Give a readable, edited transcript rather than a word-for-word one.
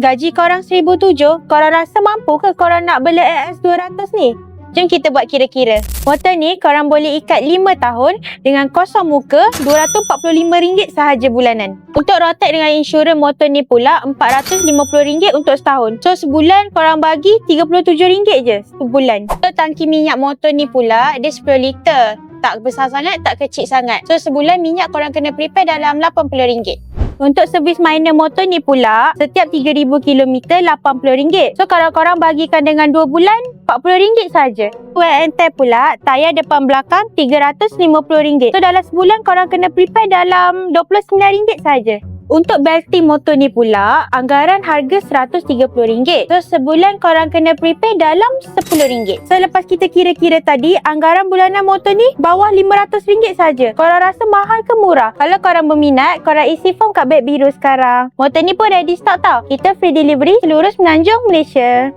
Gaji korang 1,700, korang rasa mampu ke korang nak beli AS200 ni? Jom kita buat kira-kira. Motor ni korang boleh ikat 5 tahun dengan kosong muka RM245 sahaja bulanan. Untuk rotek dengan insurans motor ni pula RM450 untuk setahun. So sebulan korang bagi RM37 je sebulan. Untuk tangki minyak motor ni pula dia 10 liter. Tak besar sangat, tak kecil sangat. So sebulan minyak korang kena prepare dalam RM80. Untuk servis minor motor ni pula, setiap 3,000 km RM80. So kalau korang bagikan dengan 2 bulan, RM40 saja. Wear and tear pula, tayar depan belakang RM350. So dalam sebulan korang kena prepare dalam RM29 saja. Untuk belting motor ni pula, anggaran harga RM130. So sebulan korang kena prepare dalam RM10. So lepas kita kira-kira tadi, anggaran bulanan motor ni bawah RM500 saja. Korang rasa mahal ke murah? Kalau korang berminat, korang isi form kat beg biru sekarang. Motor ni pun ready stock tau. Kita free delivery seluruh Semenanjung Malaysia.